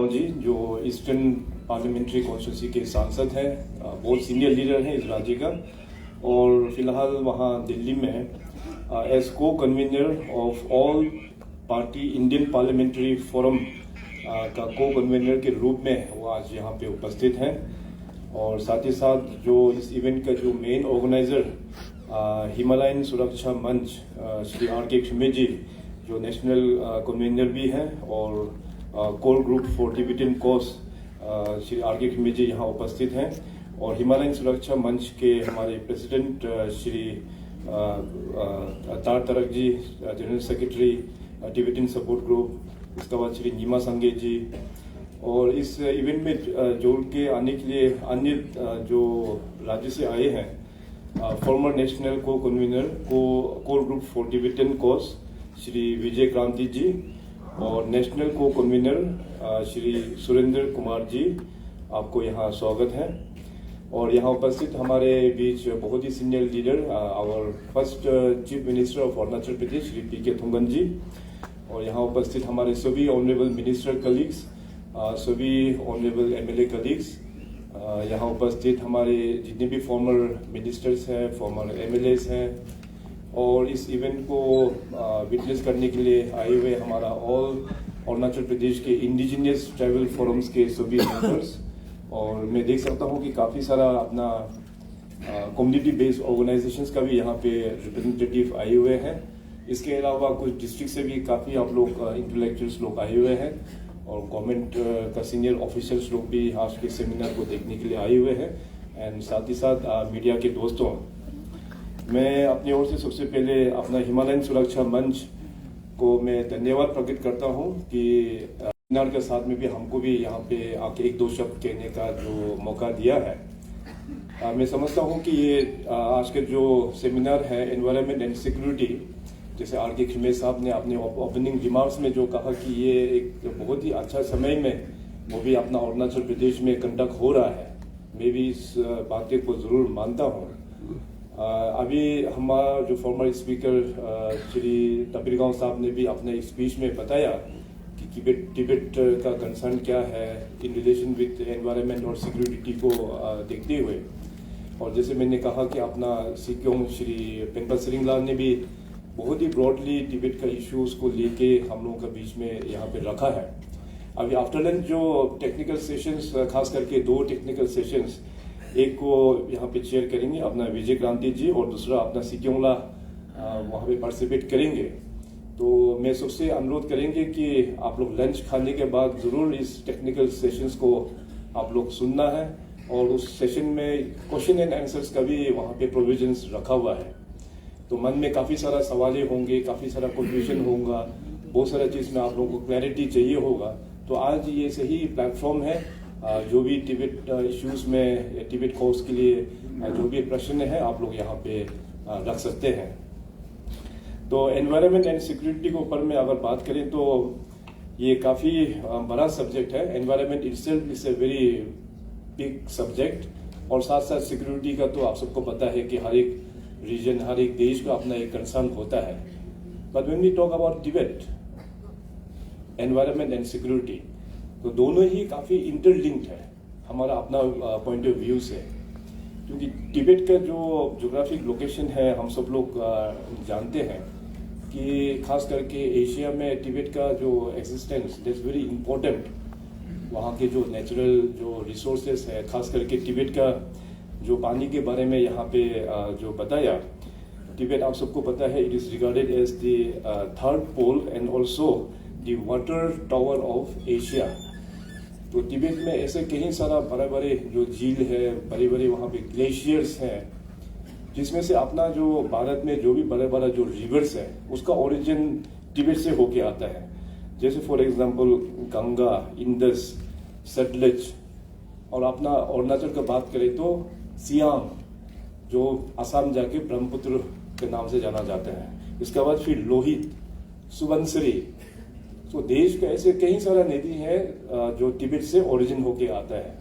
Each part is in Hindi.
राव जी जो ईस्टर्न पार्लियामेंट्री कॉन्स्टिट्यूंसी के सांसद हैं, बहुत सीनियर लीडर हैं इस राज्य का, और फिलहाल वहाँ दिल्ली में एज को convener of all party Indian parliamentary forum का को कन्वीनर के रूप में वो आज यहाँ पे उपस्थित हैं। और साथ ही साथ जो इस इवेंट का जो मेन ऑर्गेनाइजर हिमालयन सुरक्षा मंच श्री R.K. खिमे जी जो नेशनल कन्वीनर भी हैं, और core group for Tibetan cause Shri R.K. खिमे जी यहाँ उपस्थित हैं, और हिमालयन सुरक्षा मंच के हमारे प्रेसिडेंट श्री तार तरक ji general secretary Tibetan support group, इसके बाद श्री नीमा संगे जी, और इस इवेंट में जोड़ के आने के लिए अन्य जो राज्य से आए हैं former national co convener core group for Tibetan cause Shri Vijay Kranti ji, और national co convener Shri Surendra Kumar ji, आपको यहाँ स्वागत है। और यहाँ उपस्थित हमारे बीच बहुत ही senior leader our first chief minister of Arunachal Pradesh Shri P.K. Thungon ji, और यहाँ उपस्थित हमारे सभी ऑनरेबल मिनिस्टर कलीग्स, सभी ऑनरेबल MLA कलीग्स, यहाँ उपस्थित हमारे जितने भी फॉर्मर मिनिस्टर्स हैं, फॉर्मर MLAs हैं, और इस इवेंट को विटनेस करने के लिए आए हुए हमारा ऑल अरुणाचल प्रदेश के इंडिजिनियस ट्राइबल फोरम्स के सभी मेंबर्स। और मैं देख सकता हूँ कि काफ़ी सारा अपना कम्युनिटी बेस्ड ऑर्गेनाइजेशंस का भी यहाँ पे रिप्रेजेंटेटिव आए हुए हैं। इसके अलावा कुछ डिस्ट्रिक्ट से भी काफ़ी आप लोग इंटेलेक्चुअल्स लोग आए हुए हैं, और गवर्नमेंट का सीनियर ऑफिसर्स लोग भी आज के सेमिनार को देखने के लिए आए हुए हैं। एंड साथ ही साथ मीडिया के दोस्तों, मैं अपनी ओर से सबसे पहले अपना हिमालयन सुरक्षा मंच को मैं धन्यवाद प्रकट करता हूं कि सेमिनार के साथ में भी हमको भी यहाँ पे आके एक दो शब्द कहने का जो मौका दिया है। मैं समझता हूं कि ये आज के जो सेमिनार है एनवायरनमेंट एंड सिक्योरिटी, जैसे R.K. खिमे साहब ने अपने ओपनिंग रिमार्क्स में जो कहा कि ये एक बहुत ही अच्छा समय में वो भी अपना अरुणाचल प्रदेश में कंडक्ट हो रहा है, मैं भी इस बात को जरूर मानता हूँ। अभी हमारा जो फॉर्मर स्पीकर श्री टपिरगांव साहब ने भी अपने स्पीच में बताया कि टिबेट का कंसर्न क्या है इन रिलेशन विद एनवायरनमेंट और सिक्योरिटी को देखते हुए। और जैसे मैंने कहा कि अपना सिक्योंग श्री पेंपा सिरिंगलाल ने भी बहुत ही ब्रॉडली टिबेट का इश्यूज को लेके हम लोगों के बीच में यहाँ पे रखा है। अभी आफ्टर लंच जो टेक्निकल सेशंस, खास करके दो टेक्निकल सेशंस, एक को यहाँ पे चेयर करेंगे अपना विजय क्रांति जी, और दूसरा अपना सिक्योंगला वहाँ पे पार्टिसिपेट करेंगे। तो मैं सबसे अनुरोध करेंगे कि आप लोग लंच खाने के बाद जरूर इस टेक्निकल सेशंस को आप लोग सुनना है, और उस सेशन में क्वेश्चन एंड आंसर्स का भी वहाँ पे प्रोविजंस रखा हुआ है। तो मन में काफ़ी सारा सवाल होंगे, काफ़ी सारा कंफ्यूजन होगा, बहुत सारा चीज़ में आप लोगों को क्लैरिटी चाहिए होगा। तो आज ये सही प्लेटफॉर्म है, जो भी टिबेट इश्यूज में टिबेट कॉज के लिए जो भी प्रश्न है आप लोग यहाँ पे रख सकते हैं। तो एनवायरनमेंट एंड सिक्योरिटी के ऊपर में अगर बात करें तो ये काफ़ी बड़ा सब्जेक्ट है। Environment itself is a very big subject, और साथ साथ सिक्योरिटी का तो आप सबको पता है कि हर एक रीजन, हर एक देश का अपना एक कंसर्न होता है। But when we talk about Tibet, environment and security, तो दोनों ही काफ़ी इंटरलिंक्ड है हमारा अपना पॉइंट ऑफ व्यू से, क्योंकि टिबेट का जो ज्योग्राफिक लोकेशन है हम सब लोग जानते हैं कि खास करके एशिया में टिबेट का जो एग्जिस्टेंस इज वेरी इम्पोर्टेंट। वहाँ के जो नेचुरल जो रिसोर्सेस है, खास करके टिबेट का जो पानी के बारे में यहाँ पे जो बताया, टिबेट आप सबको पता है it is regarded as the third pole and also the water tower of Asia. तो टिबेट में ऐसे कई सारा बड़े बड़े जो झील है, बड़े बड़े वहाँ पे ग्लेशियर्स हैं, जिसमें से अपना जो भारत में जो भी बड़े बड़ा जो रिवर्स है उसका ओरिजिन टिबेट से होके आता है। जैसे for example Ganga, Indus, Sutlej, और अपना अरुणाचल का बात करें तो सियांग, जो असम जाके ब्रह्मपुत्र के नाम से जाना जाता है। इसके बाद फिर लोहित, सुबनसिरी। तो देश का ऐसे कई सारा नदी है जो टिबेट से ओरिजिन होके आता है।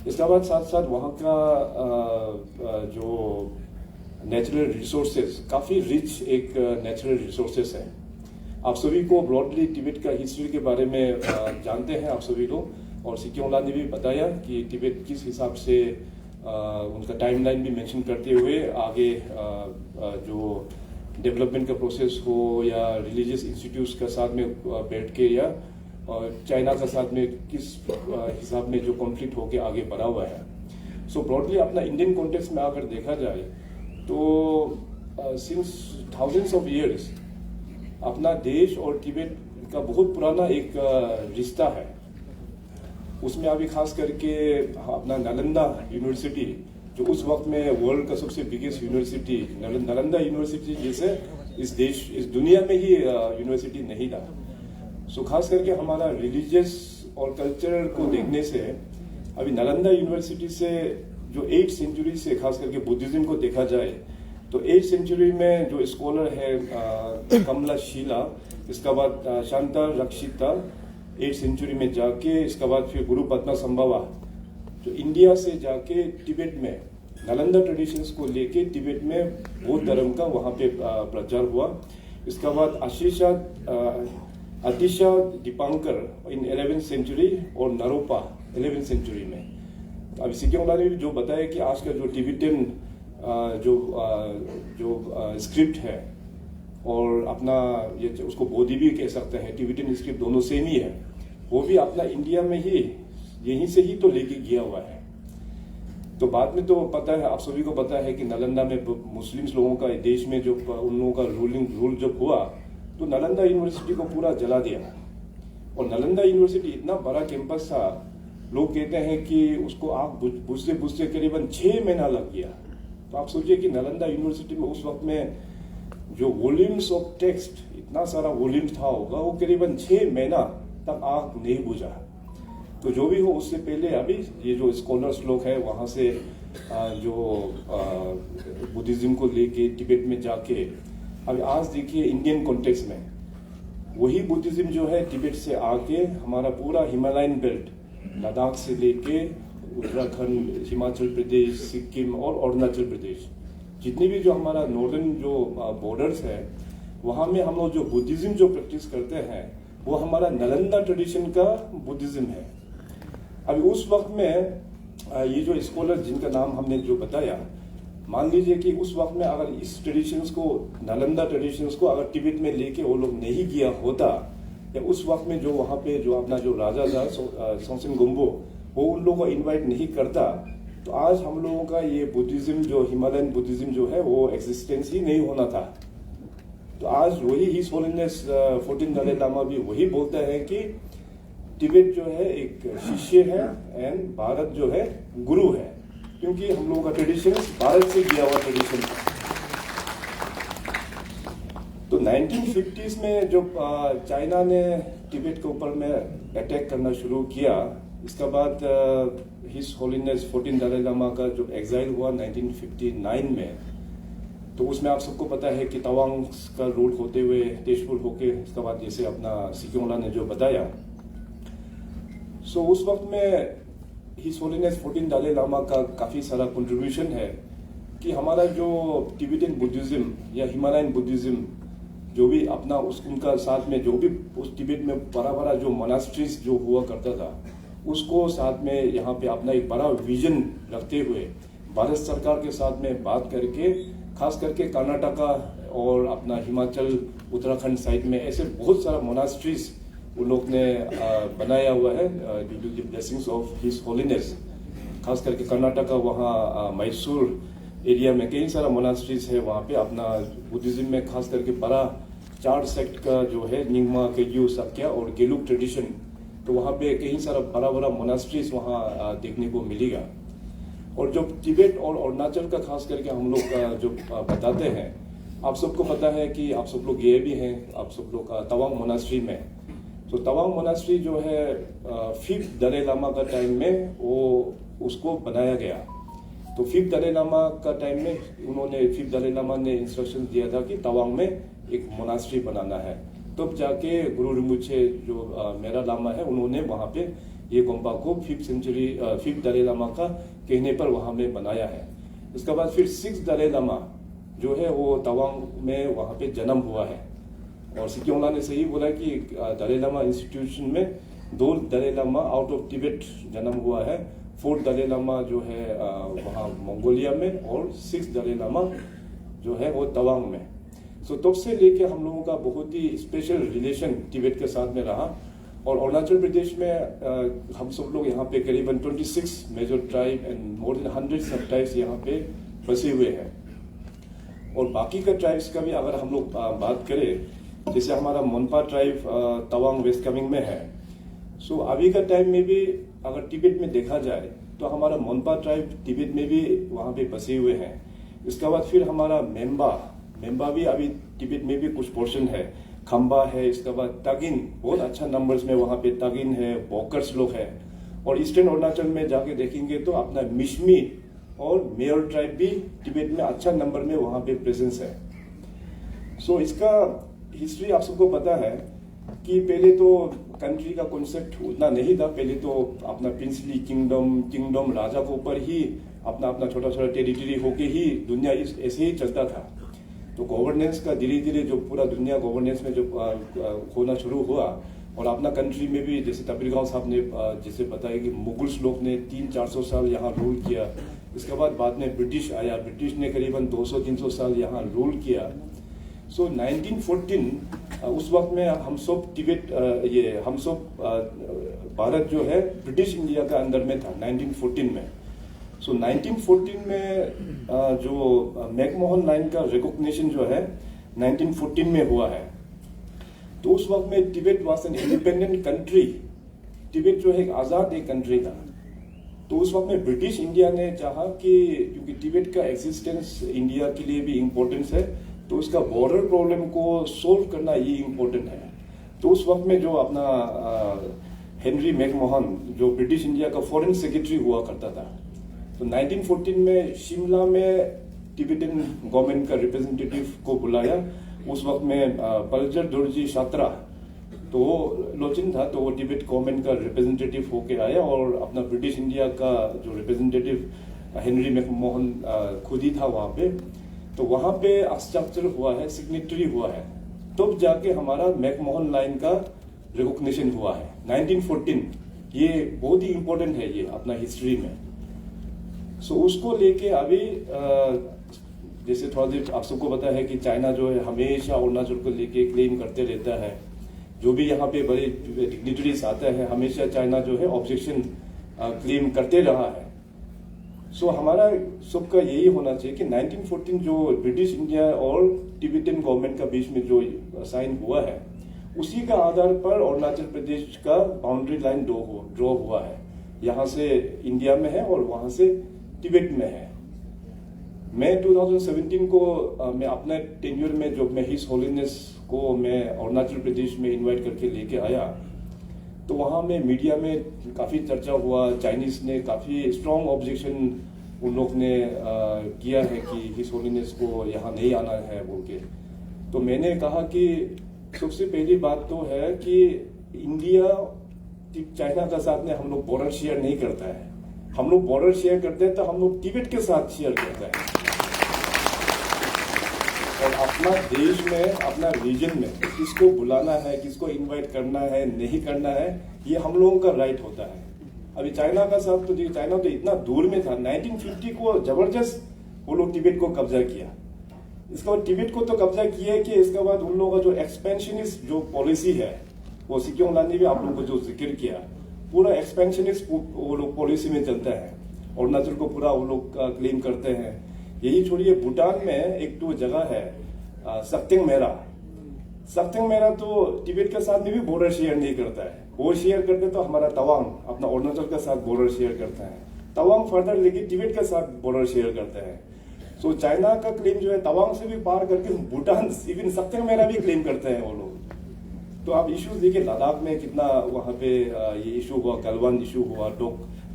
इसके बाद साथ साथ वहाँ का जो नेचुरल रिसोर्सेज काफ़ी रिच एक नेचुरल रिसोर्सेज है। आप सभी को ब्रॉडली तिब्बत का हिस्ट्री के बारे में जानते हैं आप सभी लोग, और सिक्योला ने भी बताया कि तिब्बत किस हिसाब से उनका टाइमलाइन भी मेंशन करते हुए आगे जो डेवलपमेंट का प्रोसेस हो या रिलीजियस इंस्टीट्यूट्स के साथ में बैठ के या चाइना के साथ में किस हिसाब में जो कॉन्फ्लिक्ट होके आगे बढ़ा हुआ है। सो ब्रॉडली अपना इंडियन कॉन्टेक्स्ट में अगर देखा जाए तो सिंस थाउजेंड्स ऑफ इयर्स अपना देश और तिब्बत का बहुत पुराना एक रिश्ता है। उसमें अभी खास करके अपना नालंदा यूनिवर्सिटी जो उस वक्त में वर्ल्ड का सबसे बिगेस्ट यूनिवर्सिटी, नालंदा यूनिवर्सिटी जैसे इस दुनिया में ही यूनिवर्सिटी नहीं था। सो खास करके हमारा रिलीजियस और कल्चर को देखने से अभी नालंदा यूनिवर्सिटी से जो 8th सेंचुरी से खास करके बुद्धिज्म को देखा जाए तो 8th सेंचुरी में जो स्कॉलर है कमला शीला, इसका बाद शांता रक्षिता 8th सेंचुरी में जाके, इसका बाद फिर गुरु पद्मा संभवा जो इंडिया से जाके तिब्बत में नालंदा ट्रेडिशंस को लेके तिब्बत में बौद्ध धर्म का वहां पे प्रचार हुआ। इसका बाद अतिशा दीपांकर इन 11th सेंचुरी और नरोपा 11th सेंचुरी में। अभी सिक्योला ने जो बताया कि आज का जो तिब्बतन जो स्क्रिप्ट है और अपना ये उसको बोधी भी कह सकते हैं, तिब्बतन स्क्रिप्ट दोनों सेम ही है, वो भी अपना इंडिया में ही यहीं से ही तो लेके गया हुआ है। तो बाद में तो पता है, आप सभी को पता है कि नालंदा में मुस्लिम्स लोगों का देश में जो उन लोगों का रूल जब हुआ तो नालंदा यूनिवर्सिटी को पूरा जला दिया। और नालंदा यूनिवर्सिटी इतना बड़ा कैंपस था, लोग कहते हैं कि उसको आग बुझते बुझते करीबन 6 महीना लग गया। तो आप सोचिए कि नालंदा यूनिवर्सिटी में उस वक्त में जो वॉल्यूम्स ऑफ टेक्स्ट, इतना सारा वॉल्यूम था होगा, वो करीबन 6 महीना तक आग नहीं बुझा। तो जो भी हो, उससे पहले अभी ये जो स्कॉलर्स लोग हैं वहां से जो बुद्धिज्म को लेके तिब्बत में जाके, अभी आज देखिए इंडियन कॉन्टेक्स्ट में वही बुद्धिज्म जो है तिब्बत से आके हमारा पूरा हिमालयन बेल्ट, लद्दाख से लेके उत्तराखंड, हिमाचल प्रदेश, सिक्किम और अरुणाचल प्रदेश, जितनी भी जो हमारा नॉर्दर्न जो बॉर्डर्स है वहां में हम लोग जो बुद्धिज्म जो प्रैक्टिस करते हैं वो हमारा नालंदा ट्रेडिशन का बुद्धिज्म है। अभी उस वक्त में ये जो स्कॉलर जिनका नाम हमने जो बताया, मान लीजिए कि उस वक्त में अगर इस ट्रेडिशंस को, नालंदा ट्रेडिशंस को अगर तिब्बत में लेके वो लोग नहीं किया होता, या उस वक्त में जो वहां पे जो अपना जो राजा था सोमसेन गुम्बो, वो उन लोगों को इन्वाइट नहीं करता, तो आज हम लोगों का ये बुद्धिज्म जो हिमालयन बुद्धिज्म जो है वो एग्जिस्टेंस ही नहीं होना था। तो आज वही हिज होलीनेस 14 दलाई लामा भी वही बोलता है कि तिब्बत जो है एक शिष्य है एंड भारत जो है गुरु है, क्योंकि हम लोगों का ट्रेडिशन भारत से गया हुआ ट्रेडिशन है। तो 1950s में जो चाइना ने तिब्बत के ऊपर में अटैक करना शुरू किया, इसके बाद हिज होलीनेस 14 दलाई लामा का जो एग्जाइल हुआ 1959 में, तो उसमें आप सबको पता है कि तवांग का रूट होते हुए तेजपुर होके, इसके बाद जैसे अपना सिक्योला ने जो बताया, सो उस वक्त में हिज होलीनेस 14 दलाई लामा का काफी सारा कंट्रीब्यूशन है कि हमारा जो तिब्बतन बुद्धिज्म या हिमालयन बुद्धिज्म जो भी अपना उनका साथ में जो भी उस तिब्बत में बड़ा बड़ा जो मोनास्ट्रीज जो हुआ करता था, उसको साथ में यहाँ पे अपना एक बड़ा विजन रखते हुए भारत सरकार के साथ में बात करके, खास करके कर्नाटका और अपना हिमाचल उत्तराखंड साइड में ऐसे बहुत सारा मोनास्ट्रीज उन लोग ने बनाया हुआ है due to the blessings of his holiness. खास करके कर्नाटका, वहाँ मैसूर एरिया में कई सारा मोनास्ट्रीज है, वहाँ पे अपना बुद्धिज्म में खास करके बड़ा 4 सेक्ट का जो है निंगमा, केग्यू, सक्या और गेलुक ट्रेडिशन, तो वहाँ पे कई सारा बड़ा बड़ा मोनास्ट्रीज वहाँ देखने को मिलेगा। और जो तिब्बत और अरुणाचल का खास करके हम लोग का जो बताते हैं, आप सबको पता है कि आप सब लोग गए भी हैं, आप सब लोग का तवांग मोनास्ट्री में। तो तवांग मोनास्ट्री जो है 5th दलाई लामा का टाइम में वो उसको बनाया गया। तो 5th दलाई लामा का टाइम में उन्होंने 5th दलाई लामा ने इंस्ट्रक्शन दिया था कि तवांग में एक मोनास्ट्री बनाना है। तब जाके गुरु रिम्पोछे जो मेरा लामा है, उन्होंने वहाँ पे ये गोम्पा को 5th दलाई लामा का कहने पर वहाँ में बनाया है। इसके बाद फिर 6th दलाई लामा जो है वो तवांग में वहाँ पे जन्म हुआ है। और सिक्योंगला ने सही बोला कि दलाई लामा इंस्टीट्यूशन में 2 दलाई लामा आउट ऑफ तिब्बत जन्म हुआ है, 4th दलाई लामा जो है वहाँ मंगोलिया में, और 6th दलाई लामा जो है वो तवांग में। सो तब से लेके हम लोगों का बहुत ही स्पेशल रिलेशन तिब्बत के साथ में रहा। और अरुणाचल प्रदेश में हम सब लोग यहाँ पे करीबन 26 major tribe and more than 100 sub tribes यहाँ पे बसे हुए हैं। और बाकी का ट्राइब्स का भी अगर हम लोग बात करें, जैसे हमारा मोनपा ट्राइब तवांग वेस्ट कामेंग में है। सो अभी का टाइम में भी अगर तिब्बत में देखा जाए तो हमारा मोनपा ट्राइब तिब्बत में भी वहाँ पे बसे हुए हैं। इसके बाद फिर हमारा मेम्बा भी अभी तिब्बत में भी कुछ पोर्शन है, खम्बा है, इसके बाद तागिन बहुत अच्छा नंबर्स में वहाँ पे तागिन है, बोकर्स लोग है। और ईस्टर्न अरुणाचल में जाके देखेंगे तो अपना मिशमी और मेयर ट्राइब भी तिब्बत में अच्छा नंबर में वहाँ पे प्रेजेंस है। सो इसका हिस्ट्री आप सबको पता है कि पहले तो कंट्री का कॉन्सेप्ट उतना नहीं था। पहले तो अपना प्रिंसली किंगडम राजा के ऊपर ही अपना छोटा छोटा टेरिटरी होके ही दुनिया ऐसे ही चलता था। तो गवर्नेंस का धीरे धीरे जो पूरा दुनिया गवर्नेंस में जो होना शुरू हुआ, और अपना कंट्री में भी जैसे तबीरगांव साहब ने जैसे बताया कि मुगल्स लोग ने 300-400 साल यहाँ रूल किया। इसके बाद में ब्रिटिश आया, ब्रिटिश ने करीबन 200-300 साल यहाँ रूल किया। सो 1914 उस वक्त में हम सब तिब्बत हम सब भारत जो है ब्रिटिश इंडिया का अंदर में था 1914 में। सो 1914 में जो मैकमोहन लाइन का रिकॉग्निशन जो है 1914 में हुआ है। तो उस वक्त में Tibet was an independent country. Tibet जो है एक आजाद एक कंट्री था। तो उस वक्त में ब्रिटिश इंडिया ने चाहा कि क्योंकि तिब्बत का एग्जिस्टेंस इंडिया के लिए भी इम्पोर्टेंस है, तो उसका बॉर्डर प्रॉब्लम को सोल्व करना ये इम्पोर्टेंट है। तो उस वक्त में जो अपना हेनरी मैकमोहन जो ब्रिटिश इंडिया का फॉरेन सेक्रेटरी हुआ करता था, तो 1914 में शिमला में तिब्बतन गवर्नमेंट का रिप्रेजेंटेटिव को बुलाया। उस वक्त में पल्जर दोरजी शात्रा तो लोचिन था, तो वो तिब्बत गवर्नमेंट का रिप्रेजेंटेटिव होके आया, और अपना ब्रिटिश इंडिया का जो रिप्रेजेंटेटिव हेनरी मैकमोहन खुद ही था वहां पे। तो वहां पे हस्ताक्षर हुआ है, सिग्नेटरी हुआ है, तब जाके हमारा मैकमोहन लाइन का रिकॉग्निशन हुआ है 1914। ये बहुत ही इंपॉर्टेंट है ये अपना हिस्ट्री में। सो उसको लेके अभी जैसे थोड़ा देर आप सबको पता है कि चाइना जो है हमेशा अरुणाचल को लेके क्लेम करते रहता है। जो भी यहाँ पे बड़े डिग्निटरीज आता है हमेशा चाइना जो है ऑब्जेक्शन क्लेम करते रहा है। सो हमारा सबका यही होना चाहिए कि 1914 जो ब्रिटिश इंडिया और तिब्बतन गवर्नमेंट का बीच में जो साइन हुआ है, उसी का आधार पर अरुणाचल प्रदेश का बाउंड्री लाइन ड्रॉ हुआ है। यहाँ से इंडिया में है और वहां से तिब्बत में है। मैं 2017 को मैं अपने टेन्योर में जो मैं हिज होलीनेस को मैं अरुणाचल प्रदेश में इनवाइट करके लेके आया, तो वहां में मीडिया में काफी चर्चा हुआ। चाइनीज ने काफी स्ट्रॉन्ग ऑब्जेक्शन उन लोग ने किया है कि हिज होलीनेस को यहाँ नहीं आना है बोल के। तो मैंने कहा कि सबसे पहली बात तो है कि इंडिया चाइना का साथ में हम लोग बॉर्डर शेयर नहीं करता है। हम लोग बॉर्डर शेयर करते हैं तो हम लोग तिब्बत के साथ शेयर करते हैं। और अपना देश में अपना रीजन में किसको बुलाना है, किसको इनवाइट करना है, नहीं करना है, ये हम लोगों का राइट होता है। अभी चाइना का साथ तो चाइना तो इतना दूर में था, 1950 को जबरदस्त वो लोग तिब्बत को कब्जा किया। इसके बाद तिब्बत को तो कब्जा किया कि इसके बाद उन लोगों का जो एक्सपेंशनिस्ट जो पॉलिसी है, वो सिक्योंगला ने भी आप लोगों को जो जिक्र किया, पूरा एक्सपेंशनिस्ट वो लोग पॉलिसी में चलता है। अरुणाचल को पूरा वो लोग क्लेम करते हैं। यही छोड़िए, भूटान में एक तो जगह है सक्तेंग मेरा तो तिब्बत के साथ में भी बॉर्डर शेयर नहीं करता है। वो शेयर करते तो हमारा तवांग अपना अरुणाचल के साथ बॉर्डर शेयर करता है। तवांग फर्दर लेकिन तिब्बत के साथ बॉर्डर शेयर करता है। सो चाइना का क्लेम जो है तवांग से भी पार करके भूटान इवन सक्तेंग मेरा भी क्लेम करते हैं वो लोग। तो आप इश्यूज देखिए, लद्दाख में कितना वहां पे ये इशू हुआ, गलवान इशू हुआ,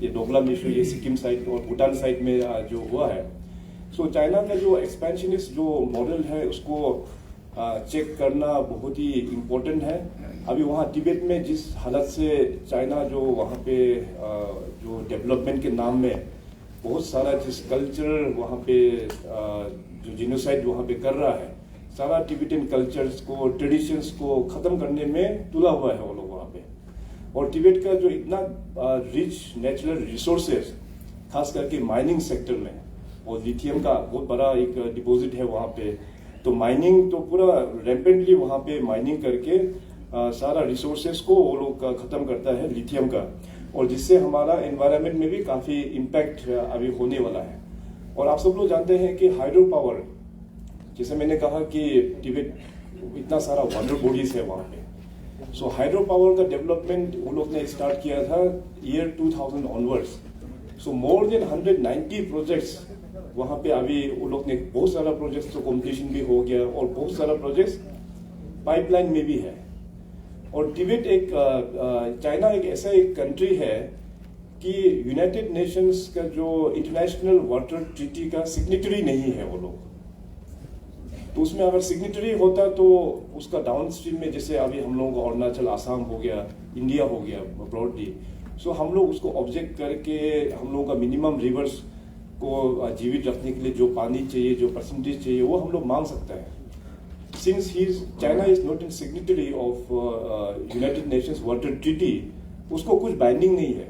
ये डोकलाम इशू, ये सिक्किम साइड और भूटान साइड में जो हुआ है। सो चाइना का जो एक्सपेंशनिस्ट जो मॉडल है उसको चेक करना बहुत ही इम्पोर्टेंट है। अभी वहाँ तिब्बत में जिस हालत से चाइना जो वहाँ पे जो डेवलपमेंट के नाम में बहुत सारा जिस कल्चर वहाँ पे जो जिनोसाइड वहाँ पे कर रहा है, सारा टिबेटन कल्चर्स को, ट्रेडिशंस को ख़त्म करने में तुला हुआ है वो लोग वहाँ पे। और तिब्बत का जो इतना रिच नेचुरल रिसोर्सेज, खास करके माइनिंग सेक्टर में, और लिथियम का बहुत बड़ा एक डिपॉजिट है वहाँ पे, तो माइनिंग तो पूरा रैम्पेंटली वहाँ पे माइनिंग करके सारा रिसोर्सेज को वो लोग ख़त्म करता है लिथियम का, और जिससे हमारा एनवायरनमेंट में भी काफ़ी इम्पैक्ट अभी होने वाला है। और आप सब लोग जानते हैं कि हाइड्रो पावर, जैसे मैंने कहा कि तिब्बत इतना सारा वाटर बॉडीज है वहाँ पे, सो हाइड्रो पावर का डेवलपमेंट वो लोग ने स्टार्ट किया था ईयर 2000 ऑनवर्ड्स। सो मोर देन 190 प्रोजेक्ट्स वहाँ पे अभी वो लोग ने, बहुत सारा प्रोजेक्ट्स तो कंप्लीशन भी हो गया और बहुत सारा प्रोजेक्ट्स पाइपलाइन में भी है। और तिब्बत एक चाइना एक ऐसा एक कंट्री है कि यूनाइटेड नेशंस का जो इंटरनेशनल वाटर ट्रीटी का सिग्नेटरी नहीं है वो लोग, तो उसमें अगर सिग्नेटरी होता तो उसका डाउन स्ट्रीम में, जैसे अभी हम लोगों का अरुणाचल, आसाम हो गया, इंडिया हो गया ब्रॉडली, सो हम लोग उसको ऑब्जेक्ट करके हम लोगों का मिनिमम रिवर्स को जीवित रखने के लिए जो पानी चाहिए, जो परसेंटेज चाहिए, वो हम लोग मांग सकते हैं। Since China is not in signatory of United Nations water treaty, उसको कुछ बाइंडिंग नहीं है,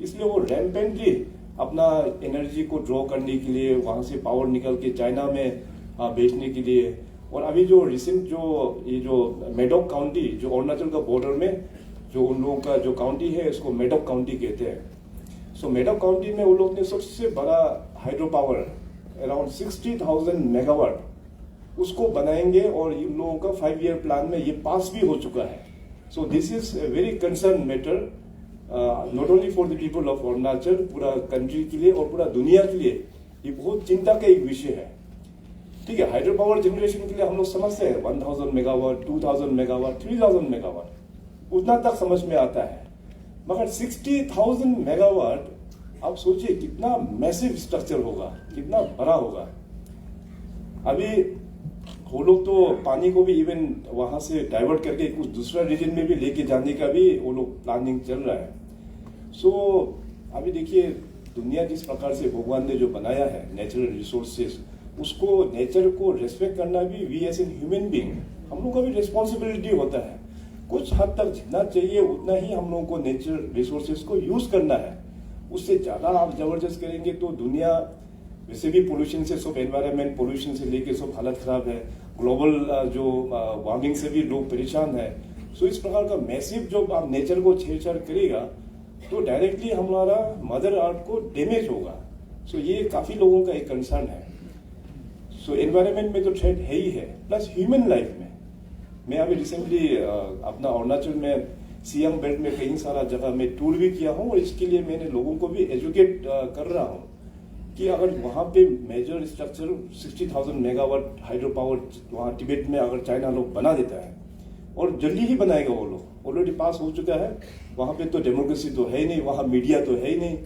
इसलिए वो रैम्पेंटली अपना एनर्जी को ड्रॉ करने के लिए वहां से पावर निकल के चाइना में बेचने के लिए। और अभी जो रिसेंट ये जो मेडोक काउंटी, जो अरुणाचल का बॉर्डर में जो उन लोगों का जो काउंटी है, इसको मेडोक काउंटी कहते हैं। सो मेडोक काउंटी में वो लोग ने सबसे बड़ा हाइड्रो पावर अराउंड 60,000 मेगावाट उसको बनाएंगे, और इन लोगों का 5 ईयर प्लान में ये पास भी हो चुका है। So this is a very concern matter, not only for the people of Arunachal, पूरा कंट्री के लिए और पूरा दुनिया के लिए ये बहुत चिंता का एक विषय है। ठीक है, हाइड्रो पावर जनरेशन के लिए हम लोग समझते हैं 1000 मेगावाट, 2000 मेगावाट, 3000 मेगावाट, उतना तक समझ में आता है, मगर 60,000 मेगावाट आप सोचिए कितना मैसिव स्ट्रक्चर होगा, कितना बड़ा होगा। अभी वो लोग तो पानी को भी इवन वहां से डाइवर्ट करके कुछ दूसरा रीजन में भी लेके जाने का भी वो लोग प्लानिंग चल रहा है। सो अभी देखिए, दुनिया जिस प्रकार से भगवान ने जो बनाया है नेचुरल रिसोर्सेज, उसको, नेचर को रेस्पेक्ट करना भी we as an human being हम लोग का भी रिस्पॉन्सिबिलिटी होता है। कुछ हद तक जितना चाहिए उतना ही हम लोगों को नेचुरल रिसोर्सेज को यूज करना है, उससे ज्यादा आप जबरदस्त करेंगे तो दुनिया वैसे भी पोल्यूशन से, सब एनवायरनमेंट पोल्यूशन से लेके सब हालत खराब है, ग्लोबल जो वार्मिंग से भी लोग परेशान है। सो इस प्रकार का मैसिव जो आप नेचर को छेड़छाड़ करेगा तो डायरेक्टली हमारा मदर अर्थ को डैमेज होगा। सो ये काफी लोगों का एक कंसर्न है। सो एनवायरनमेंट में तो थ्रेट है ही है, प्लस ह्यूमन लाइफ में। मैं अभी रिसेंटली अपना अरुणाचल में सियांग बेल्ट में कई सारा जगह में टूर भी किया हूँ, और इसके लिए मैंने लोगों को भी एजुकेट कर रहा हूँ कि अगर वहां पे major structure 60,000 megawatt hydro power वहां तिब्बत में अगर चाइना लोग बना देता है, और जल्दी ही बनाएगा, वो लोग ऑलरेडी पास हो चुका है, वहां पे तो डेमोक्रेसी तो है ही नहीं, वहां मीडिया तो है ही नहीं,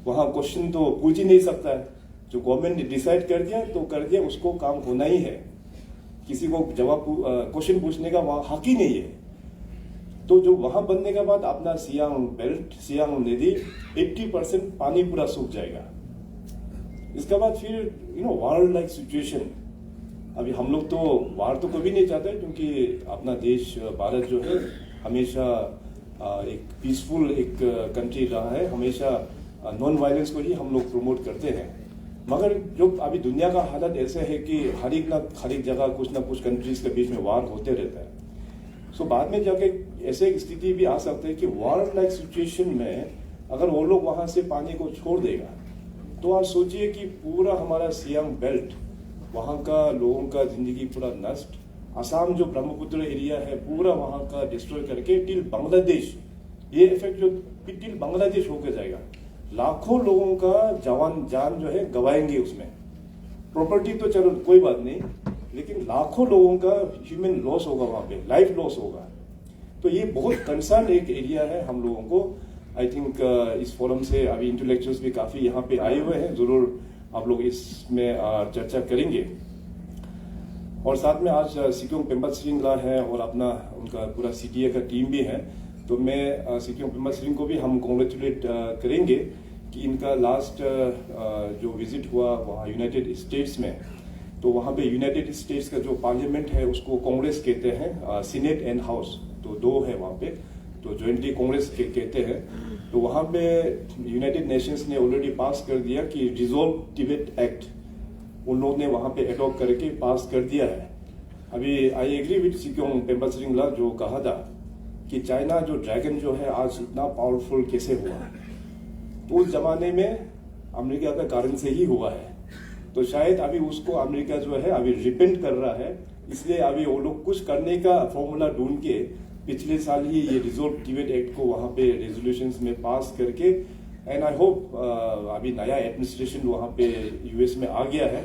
वहां क्वेश्चन तो पूछ ही नहीं सकता है। जो गवर्नमेंट ने डिसाइड कर दिया तो कर दिया, उसको काम होना ही है, किसी को जवाब क्वेश्चन पूछने का वहां हक ही नहीं है। तो जो वहां बनने के बाद अपना सियांग बेल्ट, सियांग नदी 80% पानी पूरा सूख जाएगा। इसके बाद फिर वार लाइक सिचुएशन। अभी हम लोग तो वार तो कभी नहीं चाहते, क्योंकि अपना देश भारत जो है हमेशा एक पीसफुल एक कंट्री रहा है, हमेशा नॉन वायलेंस को ही हम लोग प्रमोट करते हैं। मगर जो अभी दुनिया का हालत ऐसे है कि हर एक जगह कुछ ना कुछ कंट्रीज के बीच में वार होते रहता है। सो बाद में जाके ऐसे एक स्थिति भी आ सकती है कि वार लाइक सिचुएशन में अगर वो लोग वहां से पानी को छोड़ देगा, तो आप सोचिए कि पूरा हमारा सियांग बेल्ट, वहां का लोगों का जिंदगी पूरा नष्ट, असम जो ब्रह्मपुत्र एरिया है पूरा वहां का डिस्ट्रॉय करके टिल बांग्लादेश, ये इफेक्ट जो टिल बांग्लादेश होकर जाएगा। लाखों लोगों का जान जो है गवाएंगे उसमें। प्रॉपर्टी तो चलो कोई बात नहीं, लेकिन लाखों लोगों का ह्यूमन लॉस होगा, वहां पे लाइफ लॉस होगा। तो ये बहुत कंसर्न एक एरिया है हम लोगों को। आई थिंक इस फोरम से अभी इंटेलेक्चुअल्स भी काफी यहाँ पे आए हुए हैं, जरूर आप लोग इसमें चर्चा करेंगे। और साथ में आज सिक्योंग पेम्बा श्रिंगला है और अपना उनका पूरा सीटीए का टीम भी है, तो मैं सिक्योंग पेम्बा श्रिंग को भी हम कॉन्ग्रेचुलेट करेंगे कि इनका लास्ट जो विजिट हुआ वहाँ यूनाइटेड स्टेट्स में, तो वहाँ पे यूनाइटेड स्टेट्स का जो पार्लियामेंट है उसको कांग्रेस कहते हैं, सीनेट एंड हाउस, तो दो है वहाँ पे, तो ज्वाइंटली कांग्रेस कहते हैं। तो वहाँ पे यूनाइटेड नेशंस ने ऑलरेडी पास कर दिया कि रिजोल्व तिब्बत एक्ट उन लोगों ने वहाँ पे अडॉप्ट करके पास कर दिया है। अभी I agree with Sikyong Penpa Tsering जो कहा था कि चाइना जो ड्रैगन जो है आज इतना पावरफुल कैसे हुआ, तो उस जमाने में अमेरिका का कारण से ही हुआ है। तो शायद अभी उसको अमेरिका जो है अभी रिपेंट कर रहा है, इसलिए अभी वो लोग कुछ करने का फॉर्मूला ढूंढ के पिछले साल ही ये रिजोल्व तिब्बत एक्ट को वहाँ पे रेजोल्यूशंस में पास करके, एंड आई होप अभी नया एडमिनिस्ट्रेशन वहाँ पे यूएस में आ गया है।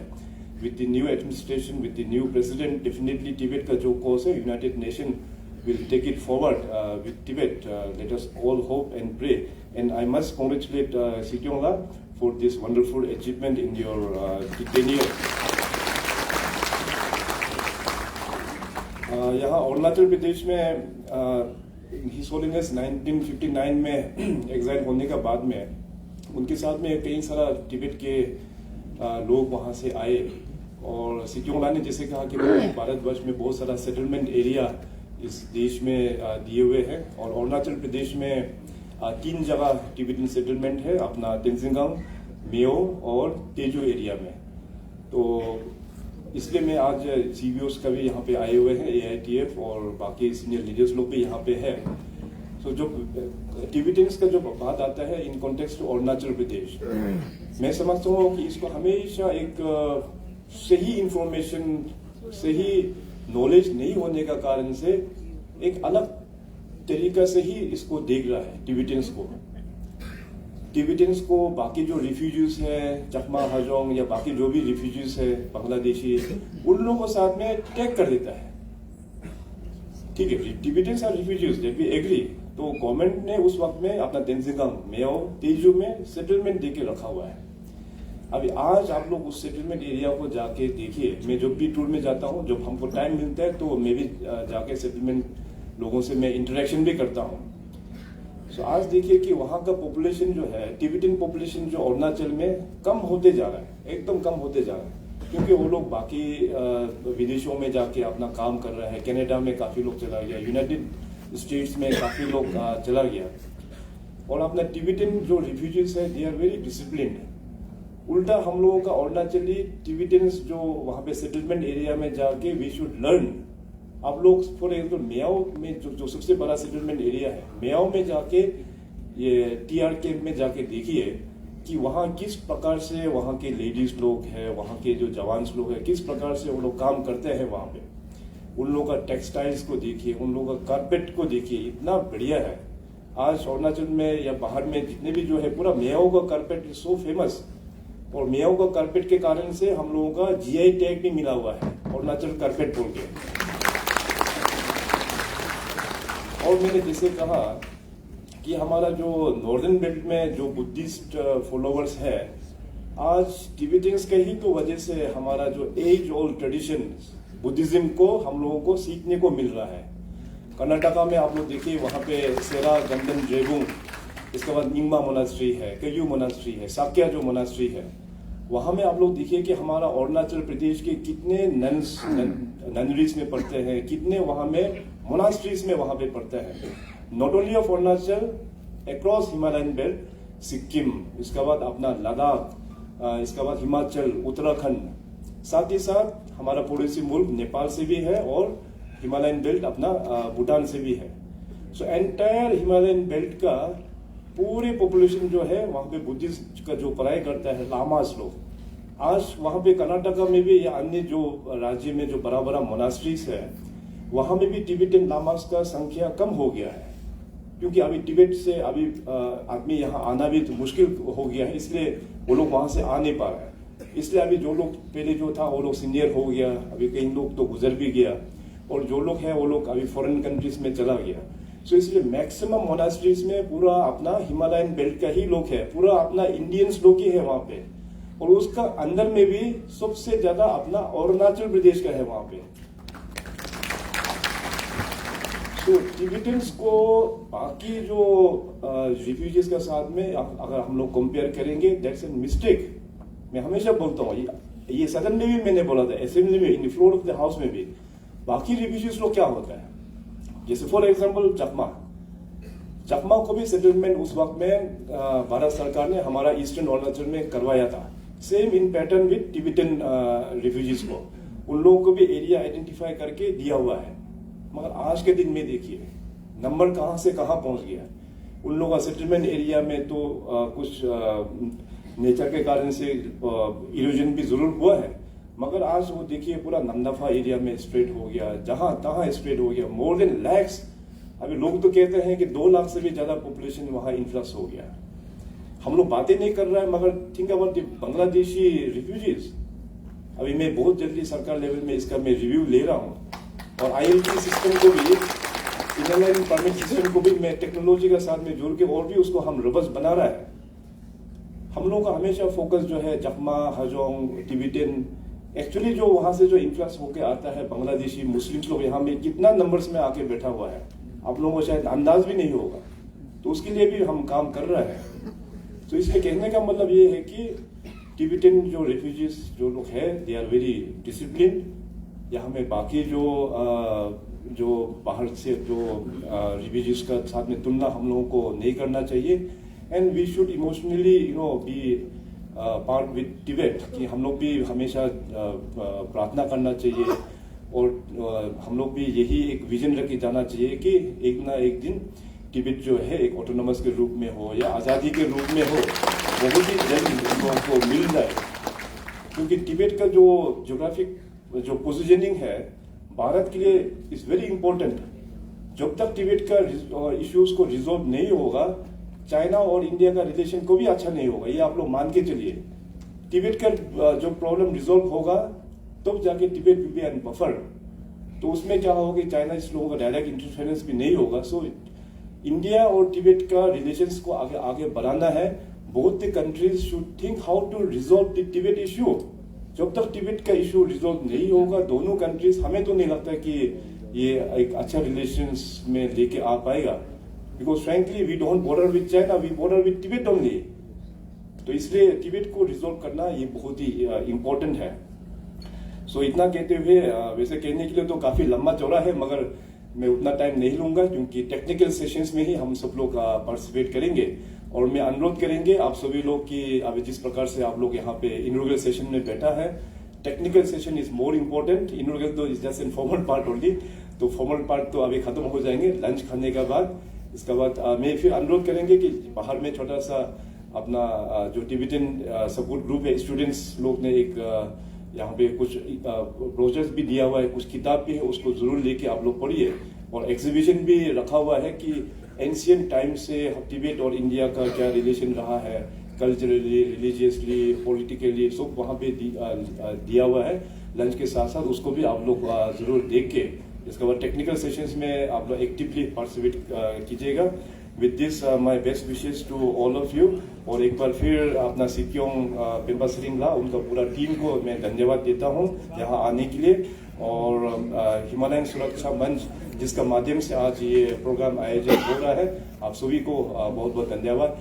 With the new administration, with the new president, definitely Tibet का जो कॉज है United nation will take it forward with Tibet. Let us all hope and pray. And I must congratulate Sikyong La for this wonderful achievement in your tenure. यहाँ अरुणाचल प्रदेश में हिज होलीनेस 1959 में एग्जाइल होने का बाद में उनके साथ में कई सारा तिब्बत के लोग वहाँ से आए, और सिक्योंग ला ने जैसे कहा कि भारतवर्ष में बहुत सारा सेटलमेंट एरिया इस देश में दिए हुए हैं, और अरुणाचल प्रदेश में 3 जगह तिब्बतन सेटलमेंट है, अपना तेंजिंगांग, मेओ और तेजू एरिया में। तो इसलिए मैं आज सीबीओस का भी यहाँ पे आए हुए हैं, एआईटीएफ और बाकी सीनियर लीडर्स लोग भी यहाँ पे है। तो जो तिब्बतन्स का जो बात आता है इन कॉन्टेक्स्ट अरुणाचल प्रदेश, मैं समझता हूँ कि इसको हमेशा एक सही इंफॉर्मेशन, सही नॉलेज नहीं होने का कारण से एक अलग तरीका से ही इसको देख रहा है तिब्बतन्स को। तिब्बतन्स को बाकी जो रिफ्यूजीज है, चकमा, हाजोंग या बाकी जो भी रिफ्यूजीज है बांग्लादेशी, उन लोगों के साथ में टैग कर देता है। ठीक है, Tibetans are refugees, that we agree. तो गवर्नमेंट ने उस वक्त में अपना तेंजिंगांग, मेओ, तेजू में सेटलमेंट देके रखा हुआ है। अभी आज आप लोग उस सेटलमेंट एरिया को जाके देखिए, मैं जब भी टूर में जाता हूँ, जब हमको टाइम मिलता है तो मैं भी जाके सेटलमेंट लोगों से मैं इंटरेक्शन भी करता हूँ। सो आज देखिए कि वहाँ का पॉपुलेशन जो है, तिब्बतन पॉपुलेशन जो अरुणाचल में कम होते जा रहा है, एकदम कम होते जा रहा है, क्योंकि वो लोग बाकी विदेशों में जाके अपना काम कर रहे हैं। कनाडा में काफी लोग चला गया, यूनाइटेड स्टेट्स में काफी लोग चला गया, और अपना तिब्बतन जो रिफ्यूजीज है दे आर वेरी डिसिप्लिन्ड। उल्टा हम लोगों का अरुणाचली तिब्बतन्स जो वहां पे सेटलमेंट एरिया में जाके वी शुड लर्न। आप लोग फॉर एग्जाम्पल मेयाओ में जो सबसे बड़ा सेटलमेंट एरिया है, मेयाओ में जाके ये टीआर कैंप में जाके देखिए कि वहाँ किस प्रकार से वहाँ के लेडीज लोग हैं, वहाँ के जो जवान लोग हैं, किस प्रकार से वो लोग काम करते हैं वहाँ पे। उन लोगों का टेक्सटाइल्स को देखिए, उन लोगों का कारपेट को देखिए, इतना बढ़िया है। आज अरुणाचल में या बाहर में जितने भी जो है, पूरा मेयाओ का कारपेट इज सो फेमस, और मेयाओ का कारपेट के कारण से हम लोगों का जीआई टैग भी मिला हुआ है, अरुणाचल कारपेट बोल के। और मैंने जैसे कहा कि हमारा जो नॉर्दर्न बेल्ट में जो बुद्धिस्ट फॉलोवर्स है, आज तिब्बतन्स के ही तो वजह से हमारा जो एज ओल्ड ट्रेडिशन बुद्धिज्म को हम लोगों को सीखने को मिल रहा है। कर्नाटका में आप लोग देखिए, वहाँ पे सेरा गंदन ड्रेगुंग, इसके बाद निंगमा मोनास्ट्री है, कयू मोनास्ट्री है, साक्या जो मोनास्ट्री है, वहां में आप लोग देखिए कि हमारा अरुणाचल प्रदेश के कितने ननरीज में पढ़ते हैं, कितने वहां में मोनास्ट्रीज में वहां पे पढ़ते हैं। Not only of Arunachal, across Himalayan belt, Sikkim, इसके बाद अपना लद्दाख, इसके बाद हिमाचल, उत्तराखंड, साथ ही साथ हमारा पड़ोसी मुल्क नेपाल से भी है, और हिमालयन बेल्ट अपना भूटान से भी है। सो एंटायर हिमालयन बेल्ट का पूरे पॉपुलेशन जो है वहां पे बुद्धिस्ट का जो पढ़ाई करता है, लामास लोग। आज वहां पे कर्नाटका में भी या अन्य जो राज्य में जो बड़ा बड़ा मोनास्ट्रीज है, वहां में भी तिब्बतन लामास का संख्या कम हो गया है, क्योंकि अभी तिब्बत से अभी आदमी यहाँ आना भी तो मुश्किल हो गया है, इसलिए वो लोग वहां से आ नहीं पा रहे हैं। इसलिए अभी जो लोग पहले जो था वो लोग सीनियर हो गया, अभी कई लोग तो गुजर भी गया, और जो लोग हैं वो लोग अभी फॉरेन कंट्रीज में चला गया। सो इसलिए मैक्सिमम मोनास्ट्रीज में पूरा अपना हिमालयन बेल्ट का ही लोग है, पूरा अपना इंडियंस लोग ही है वहां पे, और उसका अंदर में भी सबसे ज्यादा अपना अरुणाचल प्रदेश का है वहां पे। तो तिब्बतन्स को बाकी जो रिफ्यूजीज के साथ में अगर हम लोग कंपेयर करेंगे, दैट्स ए मिस्टेक। मैं हमेशा बोलता हूँ ये सदन में भी मैंने बोला था, असेंबली में, in the floor of the house में भी, बाकी रिफ्यूजीज लोग क्या होता है, जैसे फॉर एग्जाम्पल चकमा को भी सेटलमेंट उस वक्त में भारत सरकार ने हमारा ईस्टर्न अरुणाचल में करवाया था, same in pattern with Tibetan refugees को, उन लोगों को भी एरिया आइडेंटिफाई करके दिया हुआ है। मगर आज के दिन में देखिए नंबर कहां से कहां पहुंच गया। उन लोगों का सेटलमेंट एरिया में तो कुछ नेचर के कारण से इरोजन भी जरूर हुआ है, मगर आज वो देखिए पूरा नंदफा एरिया में स्प्रेड हो गया, जहां तहां स्प्रेड हो गया, मोर देन लैक्स। अभी लोग तो कहते हैं कि 2 लाख से भी ज्यादा पॉपुलेशन वहां इन्फ्लक्स हो गया। हम लोग बातें नहीं कर रहे हैं, मगर think about the Bangladeshi refugees. अभी मैं बहुत जल्दी सरकार लेवल में इसका मैं रिव्यू ले रहा हूं, और ILP सिस्टम को भी, इनलाइन परमिट सिस्टम को भी मैं टेक्नोलॉजी के साथ में जोड़ के और भी उसको हम रोबस्ट बना रहा है। हम लोग का हमेशा फोकस जो है चकमा, हाजोंग, टिबेटन, एक्चुअली जो वहां से जो इन्फ्लक्स होकर आता है बांग्लादेशी मुस्लिम्स लोग यहाँ में कितना नंबर्स में आके बैठा हुआ है, आप लोगों को शायद अंदाज भी नहीं होगा। तो उसके लिए भी हम काम कर रहे हैं। तो इसलिए कहने का मतलब ये है कि टिबेटन जो रिफ्यूजीज जो लोग हैं, दे आर वेरी डिसिप्लिन। यहाँ में बाकी जो बाहर से जो रिफ्यूजीज का साथ में तुलना हम लोगों को नहीं करना चाहिए। And we should emotionally be part with Tibet, कि हम लोग भी हमेशा प्रार्थना करना चाहिए, और हम लोग भी यही एक विजन रख के जाना चाहिए कि एक ना एक दिन टिबेट जो है एक ऑटोनोमस के रूप में हो या आज़ादी के रूप में हो, बहुत ही जल्द हम लोगों को मिल जाए। क्योंकि टिबेट का जो ज्योग्राफिक जो पोजिशनिंग है भारत के लिए इज वेरी इंपॉर्टेंट। जब तक टिबेट का इश्यूज को रिजोल्व नहीं होगा, चाइना और इंडिया का रिलेशन को भी अच्छा नहीं होगा, ये आप लोग मान के चलिए। टिबेट का जो प्रॉब्लम रिजोल्व होगा तब जाके Tibet will be an buffer. तो उसमें क्या होगा कि चाइना इस लोगों का डायरेक्ट इंटरफेरेंस भी नहीं होगा। सो इंडिया और टिबेट का रिलेशंस को आगे आगे बढ़ाना है। Both the countries should think how to resolve the Tibet issue. जब तक टिबेट का इश्यू रिजोल्व नहीं होगा, दोनों कंट्रीज, हमें तो नहीं लगता कि ये एक अच्छा रिलेशंस में लेके आ पाएगा। Because frankly we don't border with China, we border with Tibet only. तो इसलिए टिबेट को रिजोल्व करना ये बहुत ही इंपॉर्टेंट है। सो इतना कहते हुए, वैसे कहने के लिए तो काफी लंबा चौड़ा है, मगर मैं उतना टाइम नहीं लूंगा, क्योंकि टेक्निकल सेशंस में ही हम सब लोग पार्टिसिपेट करेंगे। और मैं अनुरोध करेंगे आप सभी लोग कि अभी जिस प्रकार से आप लोग यहाँ पे इनॉग्रेल सेशन में बैठा है, technical session is more important. Inaugural तो is just in formal part only, तो फॉर्मल पार्ट तो अभी खत्म हो जाएंगे लंच खाने के बाद। इसके बाद मैं फिर अनुरोध करेंगे कि बाहर में छोटा सा अपना जो टिबेटन सपोर्ट ग्रुप है, स्टूडेंट्स लोग ने एक यहाँ पे कुछ प्रोजेक्ट भी दिया हुआ है, कुछ किताब भी है, उसको जरूर लेके आप लोग पढ़िए। और एग्जीबिशन भी रखा हुआ है कि एंशियंट टाइम से टिबेट और इंडिया का क्या रिलेशन रहा है, कल्चरली, रिलीजियसली, पॉलिटिकली, सब वहाँ पे दिया हुआ है लंच के साथ साथ। उसको भी आप लोग जरूर देख के, इसके बाद टेक्निकल सेशंस में आप लोग एक्टिवली पार्टिसिपेट कीजिएगा। With this my best wishes to all of you. और एक बार फिर अपना सिक्योंग पेम्पा सरिंगला, उनका पूरा टीम को मैं धन्यवाद देता हूँ यहाँ आने के लिए। और हिमालयन सुरक्षा मंच जिसका माध्यम से आज ये प्रोग्राम आयोजित हो रहा है, आप सभी को बहुत बहुत धन्यवाद।